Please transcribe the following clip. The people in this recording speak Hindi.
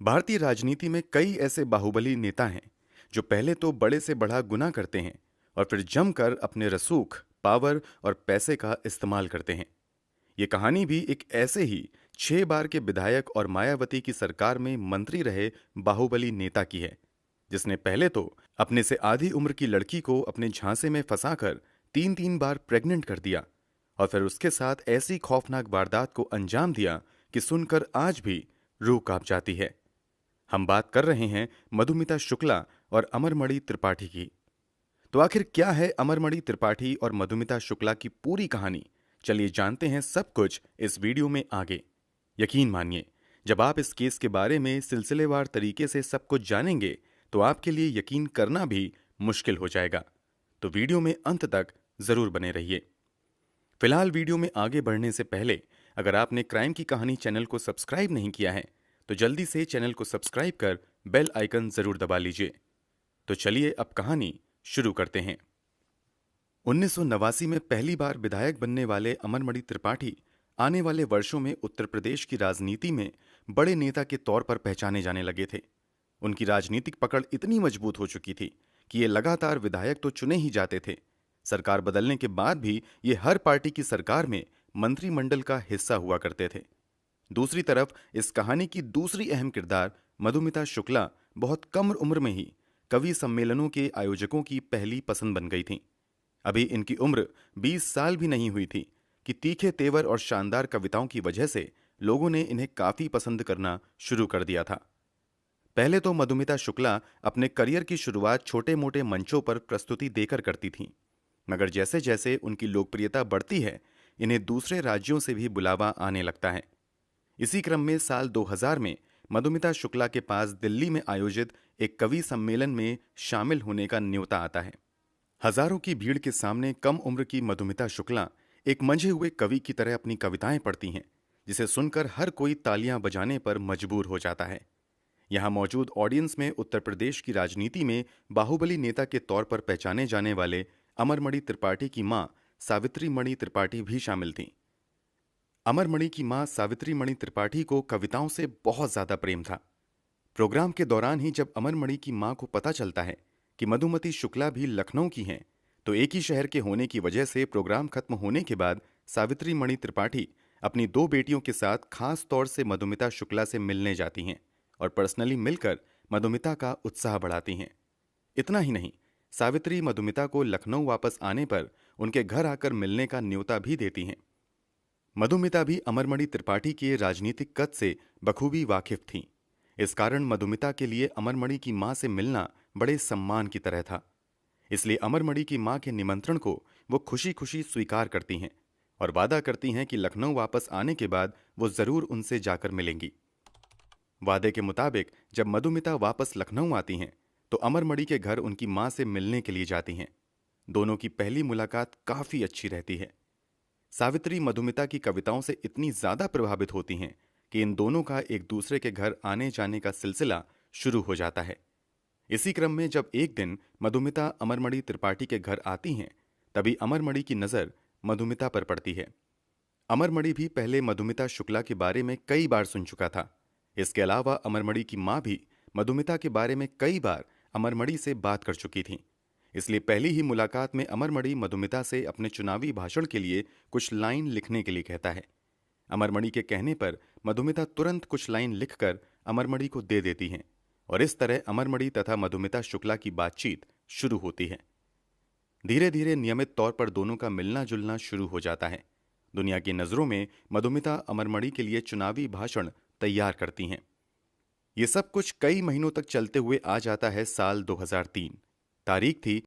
भारतीय राजनीति में कई ऐसे बाहुबली नेता हैं जो पहले तो बड़े से बड़ा गुनाह करते हैं और फिर जमकर अपने रसूख, पावर और पैसे का इस्तेमाल करते हैं। ये कहानी भी एक ऐसे ही 6 बार के विधायक और मायावती की सरकार में मंत्री रहे बाहुबली नेता की है, जिसने पहले तो अपने से आधी उम्र की लड़की को अपने झांसे में फंसाकर 3-3 बार प्रेग्नेंट कर दिया और फिर उसके साथ ऐसी खौफनाक वारदात को अंजाम दिया कि सुनकर आज भी रूह कांप जाती है। हम बात कर रहे हैं मधुमिता शुक्ला और अमरमणि त्रिपाठी की। तो आखिर क्या है अमरमणि त्रिपाठी और मधुमिता शुक्ला की पूरी कहानी? चलिए जानते हैं सब कुछ इस वीडियो में आगे। यकीन मानिए, जब आप इस केस के बारे में सिलसिलेवार तरीके से सब कुछ जानेंगे तो आपके लिए यकीन करना भी मुश्किल हो जाएगा। तो वीडियो में अंत तक जरूर बने रहिए। फिलहाल वीडियो में आगे बढ़ने से पहले अगर आपने क्राइम की कहानी चैनल को सब्सक्राइब नहीं किया है तो जल्दी से चैनल को सब्सक्राइब कर बेल आइकन जरूर दबा लीजिए। तो चलिए अब कहानी शुरू करते हैं। 1989 में पहली बार विधायक बनने वाले अमरमणि त्रिपाठी आने वाले वर्षों में उत्तर प्रदेश की राजनीति में बड़े नेता के तौर पर पहचाने जाने लगे थे। उनकी राजनीतिक पकड़ इतनी मजबूत हो चुकी थी कि ये लगातार विधायक तो चुने ही जाते थे, सरकार बदलने के बाद भी ये हर पार्टी की सरकार में मंत्रिमंडल का हिस्सा हुआ करते थे। दूसरी तरफ इस कहानी की दूसरी अहम किरदार मधुमिता शुक्ला बहुत कम उम्र में ही कवि सम्मेलनों के आयोजकों की पहली पसंद बन गई थीं। अभी इनकी उम्र 20 साल भी नहीं हुई थी कि तीखे तेवर और शानदार कविताओं की वजह से लोगों ने इन्हें काफी पसंद करना शुरू कर दिया था। पहले तो मधुमिता शुक्ला अपने करियर की शुरुआत छोटे मोटे मंचों पर प्रस्तुति देकर करती थीं, मगर जैसे जैसे उनकी लोकप्रियता बढ़ती है, इन्हें दूसरे राज्यों से भी बुलावा आने लगता है। इसी क्रम में साल 2000 में मधुमिता शुक्ला के पास दिल्ली में आयोजित एक कवि सम्मेलन में शामिल होने का न्योता आता है। हजारों की भीड़ के सामने कम उम्र की मधुमिता शुक्ला एक मंझे हुए कवि की तरह अपनी कविताएं पढ़ती हैं, जिसे सुनकर हर कोई तालियां बजाने पर मजबूर हो जाता है। यहां मौजूद ऑडियंस में उत्तर प्रदेश की राजनीति में बाहुबली नेता के तौर पर पहचाने जाने वाले अमरमणि त्रिपाठी की मां सावित्री मणि त्रिपाठी भी शामिल थीं। अमरमणि की मां सावित्री मणि त्रिपाठी को कविताओं से बहुत ज्यादा प्रेम था। प्रोग्राम के दौरान ही जब अमरमणि की मां को पता चलता है कि मधुमती शुक्ला भी लखनऊ की हैं, तो एक ही शहर के होने की वजह से प्रोग्राम खत्म होने के बाद सावित्री मणि त्रिपाठी अपनी 2 बेटियों के साथ खास तौर से मधुमिता शुक्ला से मिलने जाती हैं और पर्सनली मिलकर मधुमिता का उत्साह बढ़ाती हैं। इतना ही नहीं, सावित्री मधुमिता को लखनऊ वापस आने पर उनके घर आकर मिलने का न्योता भी देती हैं। मधुमिता भी अमरमणि त्रिपाठी के राजनीतिक कद से बखूबी वाकिफ थीं। इस कारण मधुमिता के लिए अमरमणि की मां से मिलना बड़े सम्मान की तरह था। इसलिए अमरमणि की मां के निमंत्रण को वो खुशी खुशी स्वीकार करती हैं और वादा करती हैं कि लखनऊ वापस आने के बाद वो जरूर उनसे जाकर मिलेंगी। वादे के मुताबिक जब मधुमिता वापस लखनऊ आती हैं तो अमरमणि के घर उनकी मां से मिलने के लिए जाती हैं। दोनों की पहली मुलाकात काफी अच्छी रहती है। सावित्री मधुमिता की कविताओं से इतनी ज्यादा प्रभावित होती हैं कि इन दोनों का एक दूसरे के घर आने जाने का सिलसिला शुरू हो जाता है। इसी क्रम में जब एक दिन मधुमिता अमरमणि त्रिपाठी के घर आती हैं, तभी अमरमणि की नजर मधुमिता पर पड़ती है। अमरमणि भी पहले मधुमिता शुक्ला के बारे में कई बार सुन चुका था। इसके अलावा अमरमणि की मां भी मधुमिता के बारे में कई बार अमरमणि से बात कर चुकी थी। इसलिए पहली ही मुलाकात में अमरमणि मधुमिता से अपने चुनावी भाषण के लिए कुछ लाइन लिखने के लिए कहता है। अमरमणि के कहने पर मधुमिता तुरंत कुछ लाइन लिखकर अमरमणि को दे देती हैं और इस तरह अमरमणि तथा मधुमिता शुक्ला की बातचीत शुरू होती है। धीरे धीरे नियमित तौर पर दोनों का मिलना जुलना शुरू हो जाता है। दुनिया की नजरों में मधुमिता अमरमणि के लिए चुनावी भाषण तैयार करती हैं। ये सब कुछ कई महीनों तक चलते हुए आ जाता है साल 2003। तारीख थी